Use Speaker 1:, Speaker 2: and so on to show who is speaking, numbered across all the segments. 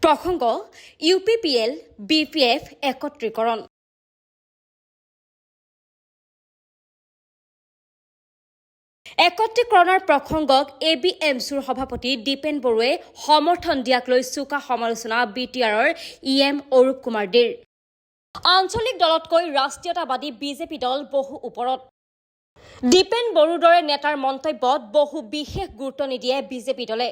Speaker 1: প্ৰসংগ UPPL BPF একত্ৰীকৰণ। একত্ৰীকৰণৰ প্ৰসংগক এবিএমচিৰ সভাপতি দীপেন বড়োৱে সমৰ্থন দিয়াক লৈ চোকা সমালোচনা বিটিআৰৰ ইএম অৰূপ কুমাৰ দেৰ। আঞ্চলিক দলতকৈ ৰাষ্ট্ৰীয়তাবাদী বিজেপি দল বহু ওপৰত। দীপেন বড়োৰ দৰে নেতাৰ মন্তব্যত বহু বিশেষ গুৰুত্ব নিদিয়ে বিজেপি দলে।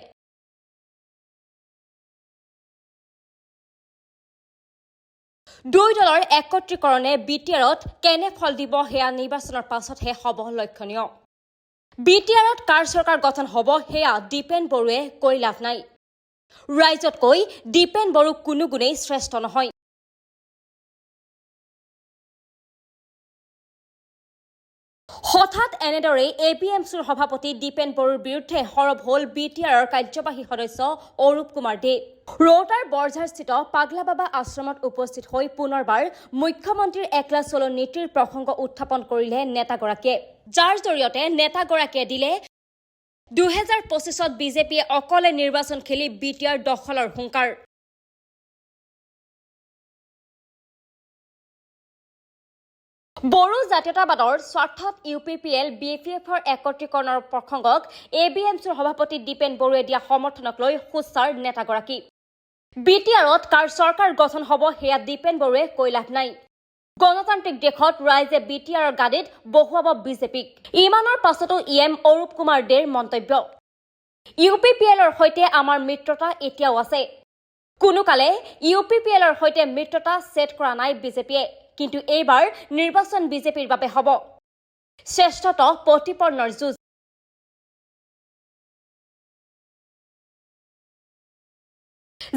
Speaker 1: দুই দলৰ একত্ৰীকৰণে বিটিআৰত কেনে ফল দিব সেয়া নিৰ্বাচনৰ পাছতহে হ'ব লক্ষণীয়। বিটিআৰত কাৰ চৰকাৰ গঠন হ'ব সেয়া দীপেন বড়োৱে কৈ লাভ নাই। ৰাইজতকৈ দীপেন বড়ো কোনো গুণেই শ্ৰেষ্ঠ নহয়। হঠাৎ এনেদৰে এবিএমচিৰ সভাপতি দীপেন বড়োৰ বিৰুদ্ধে সৰব হ'ল বিটিআৰৰ কাৰ্যবাহী সদস্য অৰূপ কুমাৰ দে। ৰৌতাৰ বৰঝাৰস্থিত পাগলা বাবা আশ্ৰমত উপস্থিত হৈ পুনৰবাৰ মুখ্যমন্ত্ৰীৰ একলা চলো নীতিৰ প্ৰসংগ উত্থাপন কৰিলে নেতাগৰাকীয়ে, যাৰ জৰিয়তে নেতাগৰাকীয়ে দিলে 2025ত বিজেপিয়ে অকলে নিৰ্বাচন খেলি বিটিআৰ দখলৰ হুংকাৰ। বড়ো জাতীয়তাবাদৰ স্বাৰ্থত ইউপিপিএল বিপিএফৰ একত্ৰীকৰণৰ প্ৰসংগক এবিএমচিৰ সভাপতি দীপেন বড়োৱে দিয়া সমৰ্থনক লৈ সোচ্চাৰ নেতাগৰাকী। বিটিআৰত কাৰ চৰকাৰ গঠন হ'ব সেয়া দীপেন বড়োৱে কৈ লাভ নাই। গণতান্ত্ৰিক দেশত ৰাইজে বিটিআৰৰ গাদীত বহুৱাব বিজেপিক। ইমানৰ পাছতো ইএম অৰূপ কুমাৰ দেৰ মন্তব্য, ইউপিপিএলৰ সৈতে আমাৰ মিত্ৰতা এতিয়াও আছে। কোনোকালে ইউপিপিএলৰ সৈতে মিত্ৰতা ছেট কৰা নাই বিজেপিয়ে, কিন্তু এইবাৰ নিৰ্বাচন বিজেপিৰ বাবে হ'ব। শ্ৰেষ্ঠত প্ৰতিপন্নৰ যুঁজ।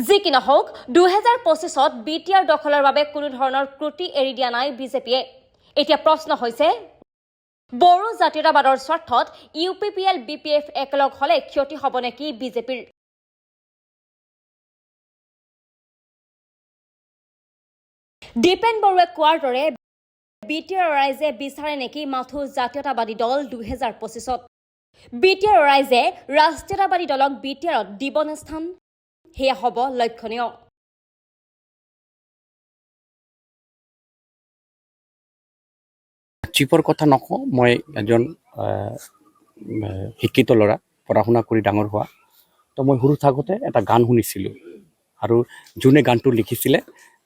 Speaker 1: যি কি নহওক 2025ত বিটিআৰ দখলৰ বাবে কোনো ধৰণৰ ক্ৰুটি এৰি দিয়া নাই বিজেপিয়ে। এতিয়া প্ৰশ্ন হৈছে, বড়ো জাতীয়তাবাদৰ স্বাৰ্থত ইউপিপিএল বিপিএফ একেলগ হলে ক্ষতি হ'ব নেকি বিজেপিৰ? দীপেন বড়োৱে কোৱাৰ দৰে বিটিআৰ ৰাইজে বিচাৰে নেকি মাথো জাতীয়তাবাদী দল 2025ত? বিটিআৰ ৰাইজে ৰাষ্ট্ৰীয়তাবাদী দলক বিটিআৰত দিবনে স্থান, সেয়া হ'ব লক্ষণীয়।
Speaker 2: চিপৰ কথা নকওঁ, মই এজন শিক্ষিত ল'ৰা, পঢ়া শুনা কৰি ডাঙৰ হোৱা। তো মই সৰু থাকোঁতে এটা গান শুনিছিলোঁ, আৰু যোনে গানটো লিখিছিলে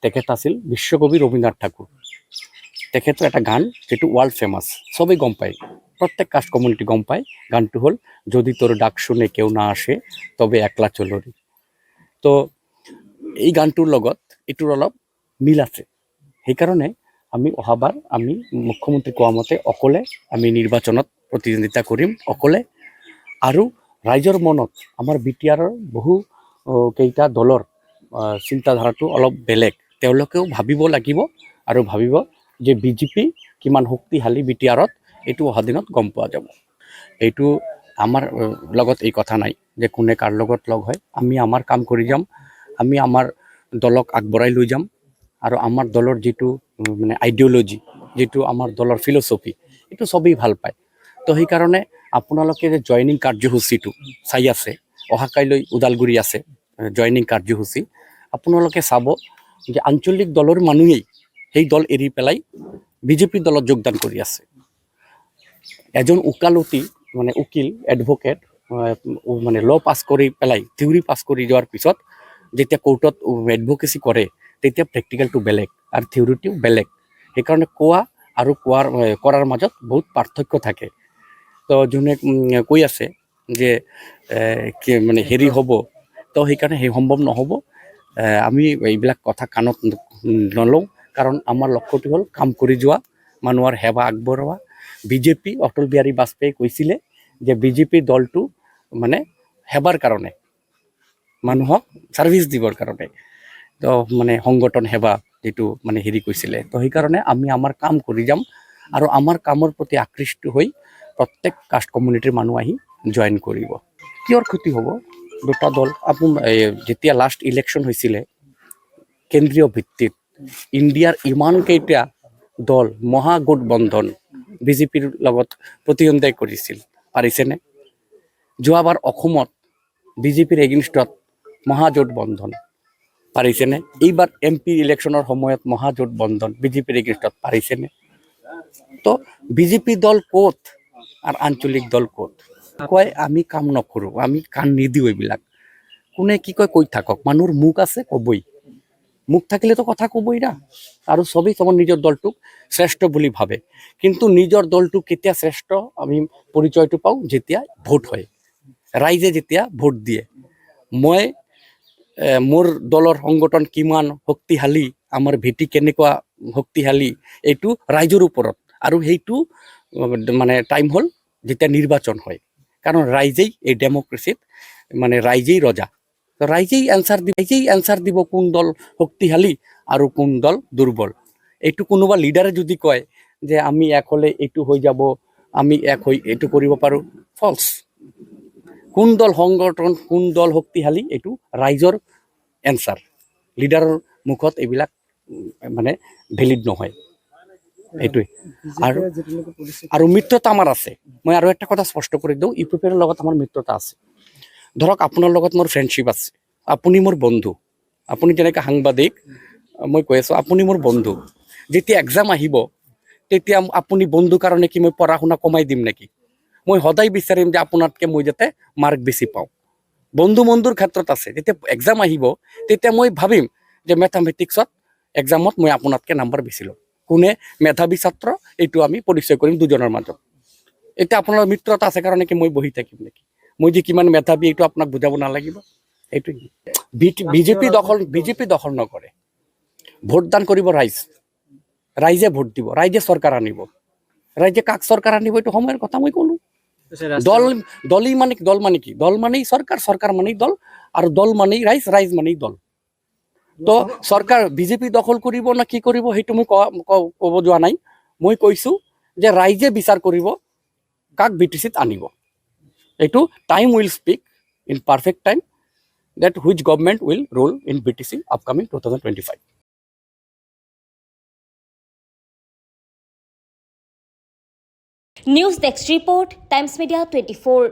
Speaker 2: তেখেত আছিল বিশ্বকবি ৰবীন্দ্ৰনাথ ঠাকুৰ। তেখেতৰ এটা গান যিটো ৱৰ্ল্ড ফেমাছ, চবেই গম পায়, প্ৰত্যেক কাষ্ট কমিউনিটি গম পায়। গানটো হ'ল, যদি তোৰ ডাক শুনে কেউ না আসে তবে একলা চলৰি। তো এই গানটোৰ লগত এইটোৰ অলপ মিল আছে। সেইকাৰণে আমি অহাবাৰ আমি মুখ্যমন্ত্ৰী কোৱা মতে অকলে আমি নিৰ্বাচনত প্ৰতিদ্বন্দ্বিতা কৰিম, অকলে। আৰু ৰাইজৰ মনত আমাৰ বিটিআৰৰ বহু কেইটা দলৰ চিন্তাধাৰাটো অলপ বেলেগ। তেওঁলোকেও ভাবিব লাগিব আৰু ভাবিব যে বিজেপি কিমান শক্তিশালী বিটিআৰত, এইটো অহা দিনত গম পোৱা যাব। এইটো আমাৰ লগত এই কথা নাই যে কোনে কাৰ লগত লগ হয়। আমি আমাৰ কাম কৰি যাম, আমি আমাৰ দলক আগবঢ়াই লৈ যাম, আৰু আমাৰ দলৰ যিটো মানে আইডিঅ'লজি, যিটো আমাৰ দলৰ ফিলচফি, এইটো চবেই ভাল পায়। তো সেইকাৰণে আপোনালোকে যে জইনিং কাৰ্যসূচীটো চাই আছে, অহাকাইলৈ ওদালগুৰি আছে জইনিং কাৰ্যসূচী, আপোনালোকে চাব যে আঞ্চলিক দলৰ মানুহেই সেই দল এৰি পেলাই বিজেপি দলত যোগদান কৰি আছে। এজন উকিল, এডভকেট, মানে ল' পাছ কৰি পেলাই, থিয়ৰী পাছ কৰি যোৱাৰ পিছত যেতিয়া কোৰ্টত এডভকেচি কৰে, তেতিয়া প্ৰেক্টিকেলটো বেলেগ আৰু থিয়ৰীটো বেলেগ। সেইকাৰণে কোৱা আৰু কৰাৰ মাজত বহুত পাৰ্থক্য থাকে। তো যোনে কৈ আছে যে মানে হেৰি হ'ব, তো সেইকাৰণে সেই সম্ভৱ নহ'ব। আমি এইবিলাক কথা কাণত নলওঁ, কাৰণ আমাৰ লক্ষ্যটো হ'ল কাম কৰি যোৱা, মানুহৰ সেৱা আগবঢ়োৱা। বিজেপি, অটল বিহাৰী বাজপেয়ীয়ে কৈছিলে যে বিজেপি দলটো মানে সেৱাৰ কাৰণে, মানুহক ছাৰ্ভিচ দিবৰ কাৰণে, তো মানে সংগঠন সেৱা যিটো মানে হেৰি কৈছিলে। তো সেইকাৰণে আমি আমাৰ কাম কৰি যাম, আৰু আমাৰ কামৰ প্ৰতি আকৃষ্ট হৈ প্ৰত্যেক কাষ্ট কমিউনিটিৰ মানুহ আহি জইন কৰিব। কিয়ৰ ক্ষতি হ'ব? দুটা দল, যেতিয়া লাষ্ট ইলেকশ্যন হৈছিলে কেন্দ্ৰীয় ভিত্তিত, ইণ্ডিয়াৰ ইমানকেইটা দল মহাগঠবন্ধন বিজেপিৰ লগত প্ৰতিদ্বন্দ্বিতা কৰিছিল, পাৰিছেনে? যোৱাবাৰ অসমত বিজেপিৰ এগেইনষ্টত মহাগঠবন্ধন, পাৰিছেনে? এইবাৰ MP ইলেকশ্যনৰ সময়ত মহাজোঁট বন্ধন বিজেপিৰ এগেইনষ্টত পাৰিছেনে? তো বিজেপি দল ক'ত আৰু আঞ্চলিক দল ক'ত? কয় আমি কাম নকৰোঁ, আমি কাণ নিদিওঁ এইবিলাক। কোনে কি কয় কৈ থাকক, মানুহৰ মুখ আছে ক'বই, মুখ থাকিলেতো কথা ক'বই না। আৰু চবেই চবৰ নিজৰ দলটোক শ্ৰেষ্ঠ বুলি ভাবে, কিন্তু নিজৰ দলটোক কেতিয়া শ্ৰেষ্ঠ আমি পৰিচয়টো পাওঁ যেতিয়া ভোট হয়, ৰাইজে যেতিয়া ভোট দিয়ে। মই মোৰ দলৰ সংগঠন কিমান শক্তিশালী, আমাৰ ভেটি কেনেকুৱা শক্তিশালী, এইটো ৰাইজৰ ওপৰত। আৰু সেইটো মানে টাইম হ'ল যেতিয়া নিৰ্বাচন হয়, কাৰণ ৰাইজেই এই ডেমক্ৰেচিত মানে ৰাইজেই ৰজা। তো ৰাইজেই এনচাৰ দিব কোন দল শক্তিশালী আৰু কোন দল দুৰ্বল। এইটো কোনোবা লিডাৰে যদি কয় যে আমি এক হ'লে এইটো হৈ যাব, আমি এক হৈ এইটো কৰিব পাৰোঁ, ফলছ। কোন দল সংগঠন, কোন দল শক্তিশালী, এইটো ৰাইজৰ এনচাৰ। লিডাৰৰ মুখত এইবিলাক মানে ভেলিড নহয়, এইটোৱে। আৰু মিত্ৰতা আমাৰ আছে। মই আৰু একটা কথা স্পষ্ট কৰি দিওঁ, UPPৰ লগত আমাৰ মিত্ৰতা আছে। ধৰক আপোনাৰ লগত মোৰ ফ্ৰেণ্ডশ্বিপ আছে, আপুনি মোৰ বন্ধু, আপুনি যেনেকৈ সাংবাদিক, মই কৈ আছোঁ আপুনি মোৰ বন্ধু। যেতিয়া এক্সাম আহিব তেতিয়া আপুনি বন্ধু কাৰণে কি মই পঢ়া শুনা কমাই দিম নেকি? মই সদায় বিচাৰিম যে আপোনাতকৈ মই যাতে মাৰ্ক বেছি পাওঁ। বন্ধুৰ ক্ষেত্ৰত আছে, যেতিয়া এক্সাম আহিব তেতিয়া মই ভাবিম যে মেথামেটিক্সত এক্সামত মই আপোনাতকৈ নাম্বাৰ বেছি ল'ম। কোনে মেধাৱী ছাত্ৰ এইটো আমি পৰিচয় কৰিম দুজনৰ মাজত। এতিয়া আপোনাৰ মিত্ৰতা আছে কাৰণে কি মই বহি থাকিম নেকি? মই যে কিমান মেধাৱী এইটো আপোনাক বুজাব নালাগিব? এইটো বিজেপি দখল নকৰে। ভোটদান কৰিব ৰাইজ, ৰাইজে ভোট দিব, ৰাইজে চৰকাৰ আনিব। ৰাইজে কাক চৰকাৰ আনিব এইটো সময়ৰ কথা মই ক'লো। দল মানে কি? দল মানেই চৰকাৰ, চৰকাৰ মানেই দল, আৰু দল মানেই ৰাইজ, ৰাইজ মানেই দল। তো চৰকাৰ বিজেপি দখল কৰিব না কি কৰিব সেইটো মই ক'ব যোৱা নাই। মই কৈছোঁ যে ৰাইজে বিচাৰ কৰিব কাক BTCত আনিব। এইটো time will speak in perfect time that which government will rule in BTC upcoming 2025.
Speaker 1: News Desk Report, Times Media 24.